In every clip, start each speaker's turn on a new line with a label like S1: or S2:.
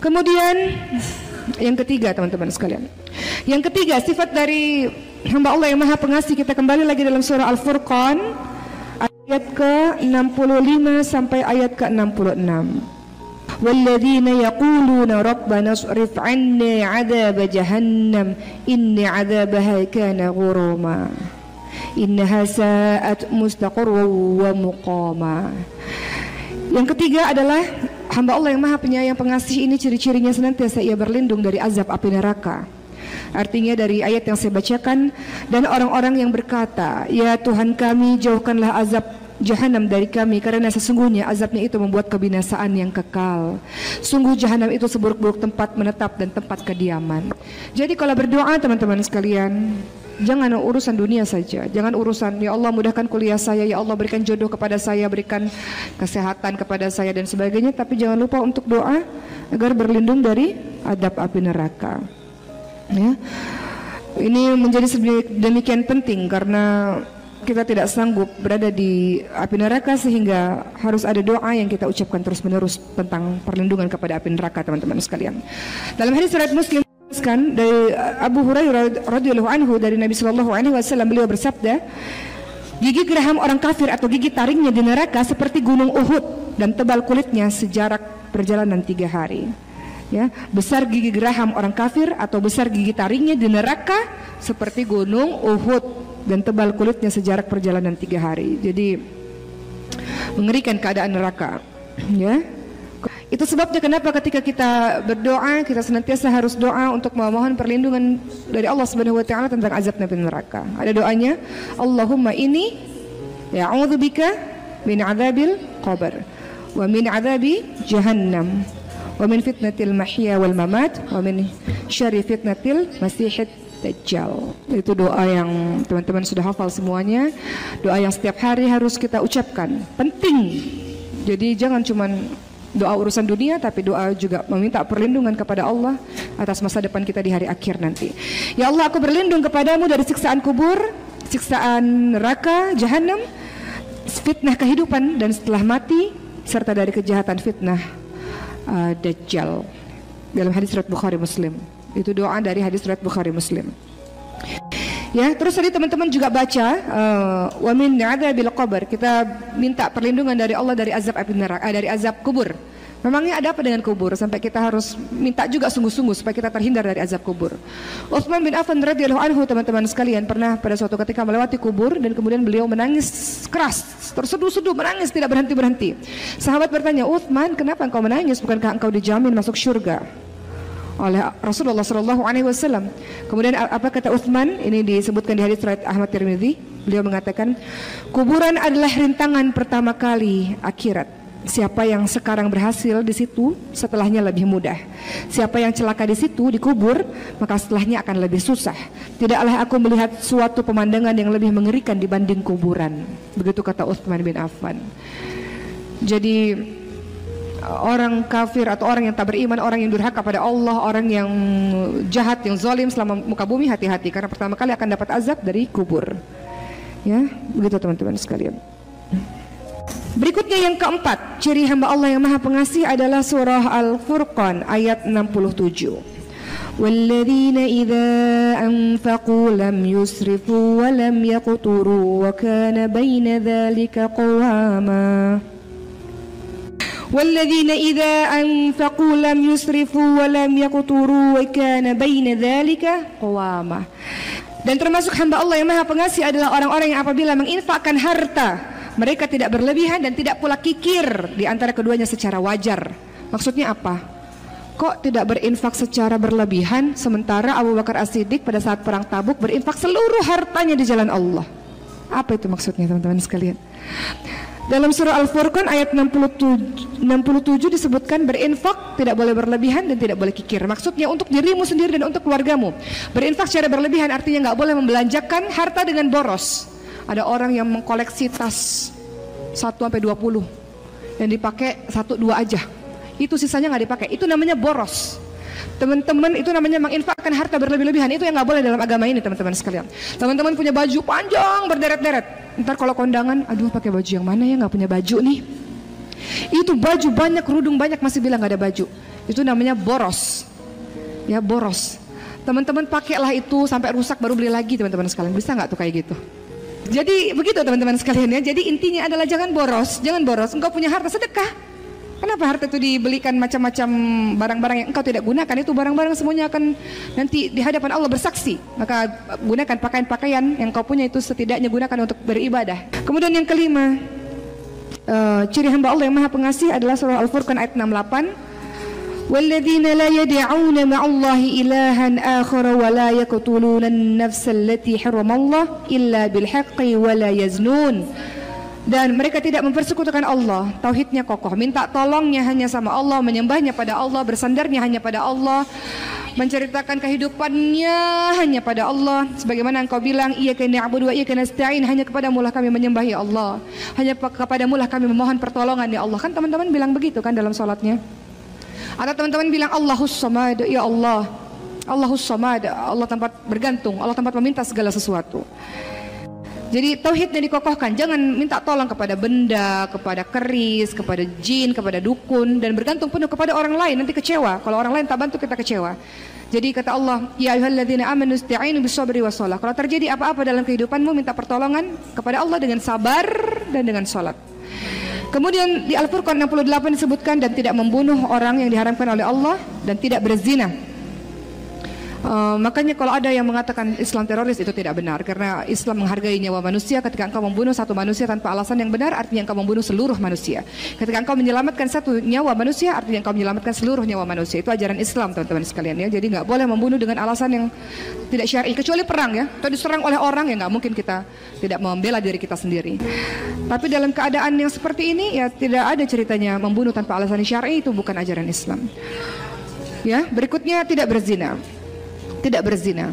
S1: Kemudian yang ketiga teman-teman sekalian. Yang ketiga sifat dari hamba Allah yang Maha Pengasih, kita kembali lagi dalam surah Al-Furqan ayat ke-65 sampai ayat ke-66. Walladzina yaquluna rabbana asrif 'anna 'adzab jahannam inna 'adzabaha kana ghurama innaha sa'at mustaqarran wa muqama. Yang ketiga adalah hamba Allah yang Maha Penyayang Pengasih ini ciri-cirinya senantiasa ia berlindung dari azab api neraka. Artinya dari ayat yang saya bacakan, dan orang-orang yang berkata, ya Tuhan kami, jauhkanlah azab Jahanam dari kami, karena sesungguhnya azabnya itu membuat kebinasaan yang kekal. Sungguh Jahanam itu seburuk-buruk tempat menetap dan tempat kediaman. Jadi kalau berdoa teman-teman sekalian, jangan urusan dunia saja. Jangan urusan, ya Allah mudahkan kuliah saya, ya Allah berikan jodoh kepada saya, berikan kesehatan kepada saya dan sebagainya. Tapi jangan lupa untuk doa agar berlindung dari azab api neraka. Ya. Ini menjadi demikian penting karena kita tidak sanggup berada di api neraka, sehingga harus ada doa yang kita ucapkan terus-menerus tentang perlindungan kepada api neraka teman-teman sekalian. Dalam hadis riwayat Muslim dari Abu Hurairah radhiyallahu anhu dari Nabi sallallahu alaihi wasallam, beliau bersabda, gigi geraham orang kafir atau gigi taringnya di neraka seperti gunung Uhud dan tebal kulitnya sejarak perjalanan 3 hari. Ya, besar gigi geraham orang kafir atau besar gigi taringnya di neraka seperti gunung Uhud dan tebal kulitnya sejarak perjalanan 3 hari. Jadi mengerikan keadaan neraka. Ya. Itu sebabnya kenapa ketika kita berdoa, kita senantiasa harus doa untuk memohon perlindungan dari Allah Subhanahu wa taala tentang azab neraka. Ada doanya, Allahumma inni ya'udzubika min adzabil qabr wa min adzabi jahannam wa min fitnatil mahya wal mamat wa min syarri fitnatil masihid Dajjal. Itu doa yang teman-teman sudah hafal semuanya. Doa yang setiap hari harus kita ucapkan. Penting. Jadi jangan cuman doa urusan dunia, tapi doa juga meminta perlindungan kepada Allah atas masa depan kita di hari akhir nanti. Ya Allah, aku berlindung kepadamu dari siksaan kubur, siksaan neraka, jahanam, fitnah kehidupan dan setelah mati, serta dari kejahatan fitnah Dajjal. Dalam hadis riwayat Bukhari Muslim. Itu doa dari hadis riwayat Bukhari Muslim. Ya, terus tadi teman-teman juga baca wa min adzabil qabr. Kita minta perlindungan dari Allah dari azab api neraka, dari azab kubur. Memangnya ada apa dengan kubur sampai kita harus minta juga sungguh-sungguh supaya kita terhindar dari azab kubur. Utsman bin Affan radhiyallahu anhu teman-teman sekalian pernah pada suatu ketika melewati kubur dan kemudian beliau menangis keras, terseduh-seduh menangis tidak berhenti-berhenti. Sahabat bertanya, "Utsman, kenapa engkau menangis? Bukankah engkau dijamin masuk surga oleh Rasulullah sallallahu alaihi wasallam?" Kemudian apa kata Utsman? Ini disebutkan di hadis riwayat Ahmad Tirmizi. Beliau mengatakan, "Kuburan adalah rintangan pertama kali akhirat. Siapa yang sekarang berhasil di situ, setelahnya lebih mudah. Siapa yang celaka di situ, dikubur, maka setelahnya akan lebih susah. Tidaklah aku melihat suatu pemandangan yang lebih mengerikan dibanding kuburan." Begitu kata Utsman bin Affan. Jadi orang kafir atau orang yang tak beriman, orang yang durhaka pada Allah, orang yang jahat, yang zalim selama muka bumi, hati-hati karena pertama kali akan dapat azab dari kubur. Ya, begitu teman-teman sekalian. Berikutnya yang keempat, ciri hamba Allah yang Maha Pengasih adalah surah Al-Furqan ayat 67. Walladzina idza anfaqu lam yusrifu wa lam yaqturu wa kana baina dzalika qawama. Walladzina idza anfaqu lam yusrifu wa lam yaqturu wa kana baina dzalika qawama. Dan termasuk hamba Allah yang Maha Pengasih adalah orang-orang yang apabila menginfakkan harta, mereka tidak berlebihan dan tidak pula kikir di antara keduanya secara wajar. Maksudnya apa? Kok tidak berinfak secara berlebihan sementara Abu Bakar As-Siddiq pada saat perang Tabuk berinfak seluruh hartanya di jalan Allah? Apa itu maksudnya teman-teman sekalian? Dalam surah Al-Furqan ayat 67 disebutkan berinfak tidak boleh berlebihan dan tidak boleh kikir. Maksudnya untuk dirimu sendiri dan untuk keluargamu. Berinfak secara berlebihan artinya nggak boleh membelanjakan harta dengan boros. Ada orang yang mengkoleksi tas 1-20 yang dipakai 1-2 aja. Itu sisanya nggak dipakai. Itu namanya boros. Teman-teman, itu namanya menginfakkan harta berlebih-lebihan. Itu yang nggak boleh dalam agama ini teman-teman sekalian. Teman-teman punya baju panjang berderet-deret. Ntar kalau kondangan, aduh pakai baju yang mana ya, nggak punya baju nih. Itu baju banyak, kerudung banyak masih bilang nggak ada baju. Itu namanya boros. Ya, boros. Teman-teman pakailah itu sampai rusak baru beli lagi, teman-teman sekalian. Bisa nggak tuh kayak gitu? Jadi begitu teman-teman sekalian ya. Jadi intinya adalah jangan boros, jangan boros. Engkau punya harta, sedekah. Kenapa harta itu dibelikan macam-macam barang-barang yang engkau tidak gunakan? Itu barang-barang semuanya akan nanti di hadapan Allah bersaksi. Maka gunakan pakaian-pakaian yang kau punya itu setidaknya gunakan untuk beribadah. Kemudian yang kelima, ciri hamba Allah yang Maha Pengasih adalah surah Al-Furqan ayat 68. وَالَّذِينَ لَا يَدْعُونَ مَعَ اللَّهِ إِلَٰهًا آخَرَ وَلَا يَقْتُلُونَ النَّفْسَ الَّتِي حَرَّمَ اللَّهُ إِلَّا بِالْحَقِّ وَلَا يَزْنُونَ. Dan mereka tidak mempersekutukan Allah, tauhidnya kokoh, minta tolongnya hanya sama Allah, menyembahnya pada Allah, bersandarnya hanya pada Allah, menceritakan kehidupannya hanya pada Allah. Sebagaimana engkau bilang, iyyaka na'budu wa iyyaka nasta'in, hanya kepadamu lah kami menyembah ya Allah, hanya kepadamu lah kami memohon pertolongan ya Allah. Kan teman-teman bilang begitu kan dalam salatnya. Atau teman-teman bilang Allahus Samad, ya Allah, Allahus Samad, Allah tempat bergantung, Allah tempat meminta segala sesuatu. Jadi tauhidnya dikokohkan, jangan minta tolong kepada benda, kepada keris, kepada jin, kepada dukun, dan bergantung penuh kepada orang lain, nanti kecewa. Kalau orang lain tak bantu kita kecewa. Jadi kata Allah, ya ayyuhalladzina amanu ista'inu bis-sabri was-shalah. Kalau terjadi apa-apa dalam kehidupanmu, minta pertolongan kepada Allah dengan sabar dan dengan salat. Kemudian di Al-Furqan 68 disebutkan, dan tidak membunuh orang yang diharamkan oleh Allah, dan tidak berzina. Makanya kalau ada yang mengatakan Islam teroris, itu tidak benar, karena Islam menghargai nyawa manusia. Ketika engkau membunuh satu manusia tanpa alasan yang benar, artinya engkau membunuh seluruh manusia. Ketika engkau menyelamatkan satu nyawa manusia, artinya engkau menyelamatkan seluruh nyawa manusia. Itu ajaran Islam, teman-teman sekalian ya. Jadi nggak boleh membunuh dengan alasan yang tidak syar'i, kecuali perang ya, atau diserang oleh orang, ya nggak mungkin kita tidak membela diri kita sendiri. Tapi dalam keadaan yang seperti ini ya tidak ada ceritanya membunuh tanpa alasan syar'i, itu bukan ajaran Islam. Ya, berikutnya tidak berzina. Tidak berzina.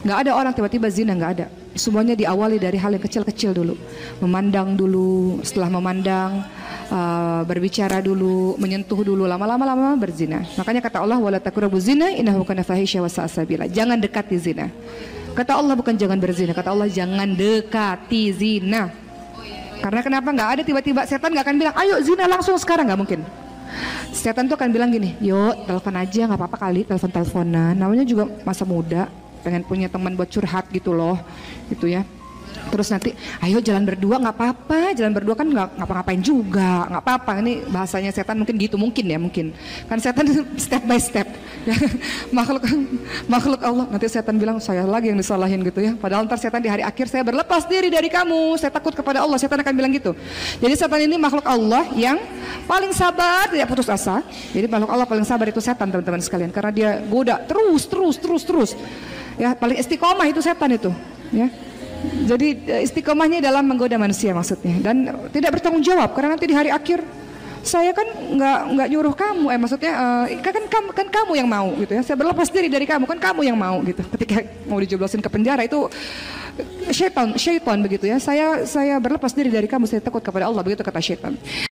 S1: Nggak ada orang tiba-tiba zina, nggak ada. Semuanya diawali dari hal yang kecil-kecil dulu. Memandang dulu, setelah memandang berbicara dulu, menyentuh dulu, lama-lama berzina. Makanya kata Allah, wala taqrabu zina innahu kana fahisya wa sa'a sabila. Jangan dekati zina. Kata Allah bukan jangan berzina, kata Allah jangan dekati zina. Karena kenapa? Nggak ada tiba-tiba, setan nggak akan bilang ayo zina langsung sekarang, nggak mungkin. Setan tuh akan bilang gini, yuk telepon aja, nggak apa-apa kali, telepon-teleponan, namanya juga masa muda, pengen punya teman buat curhat gitu loh, gitu ya. Terus nanti, ayo jalan berdua, nggak apa-apa, jalan berdua kan nggak ngapa-ngapain juga, nggak apa-apa. Ini bahasanya setan mungkin gitu, mungkin ya, mungkin. Kan setan step by step, makhluk Allah. Nanti setan bilang saya lagi yang disalahin gitu ya. Padahal ntar setan di hari akhir, saya berlepas diri dari kamu, saya takut kepada Allah. Setan akan bilang gitu. Jadi setan ini makhluk Allah yang paling sabar, tidak putus asa. Jadi makhluk Allah paling sabar itu setan, teman-teman sekalian, karena dia goda terus. Ya, paling istiqomah itu setan itu, ya. Jadi istiqomahnya dalam menggoda manusia maksudnya, dan tidak bertanggung jawab karena nanti di hari akhir saya kan nggak nyuruh kamu, kan kamu yang mau gitu ya, saya berlepas diri dari kamu, kan kamu yang mau gitu. Ketika mau dijeblosin ke penjara itu syaitan begitu ya, saya berlepas diri dari kamu, saya takut kepada Allah, begitu kata syaitan.